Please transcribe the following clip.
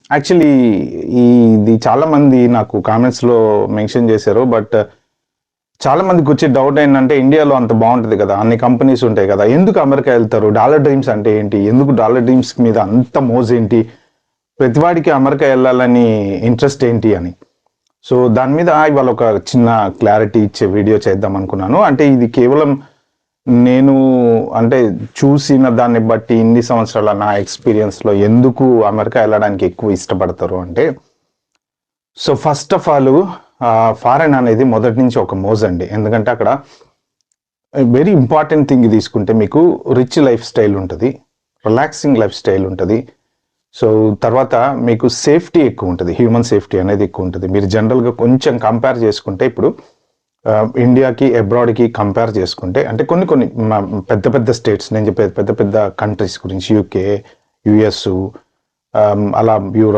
Actually ఇది చాలా మంది నాకు కామెంట్స్‌లో మెన్షన్ చేశారు. బట్ చాలా మందికి వచ్చే డౌట్ ఏంటంటే ఇండియాలో అంత బాగుంటది కదా! అన్ని కంపెనీస్ ఉంటాయి కదా! ఎందుకు అమెరికా ఎళ్తారు? డాలర్ డ్రీమ్స్ అంటే ఏంటి? ఎందుకు డాలర్ డ్రీమ్స్ మీద అంత మోజేంటి? ప్రతివాడికి అమెరికా ఎళ్ళాలని ఇంట్రెస్ట్ ఏంటి అని. సో, దాని మీద ఇవాళ ఒక చిన్న క్లారిటీ ఇచ్చే వీడియో చేద్దాం అనుకున్నాను. అంటే ఇది కేవలం నేను అంటే చూసిన దాన్ని బట్టి ఇన్ని సంవత్సరాల నా ఎక్స్‌పీరియన్స్‌లో ఎందుకు అమెరికా ఎళ్ళడానికి ఎక్కువ ఇష్టపడతారు అంటే, so first of all foreign అనేది మొదటి నుంచి ఒక మోజండి. ఎందుకంటే అక్కడ వెరీ ఇంపార్టెంట్ థింగ్ తీసుకుంటే మీకు రిచ్ లైఫ్ స్టైల్ ఉంటది. రిలాక్సింగ్ లైఫ్ స్టైల్ ఉంటది. సో తర్వాత మీకు సేఫ్టీ ఎక్కువ ఉంటది. హ్యూమన్ సేఫ్టీ అనేది ఎక్కువ ఉంటది. మీరు జనరల్‌గా కొంచెం కంపేర్ చేసుకుంటే ఇప్పుడు ఇండియాకి, అబ్రాడ్‌కి కంపేర్ చేసుకుంటే అంటే కొన్ని కొన్ని పెద్ద పెద్ద స్టేట్స్ నేను చెప్పేది పెద్ద పెద్ద కంట్రీస్ గురించి యూకే, యూఎస్ అలా యూరోప్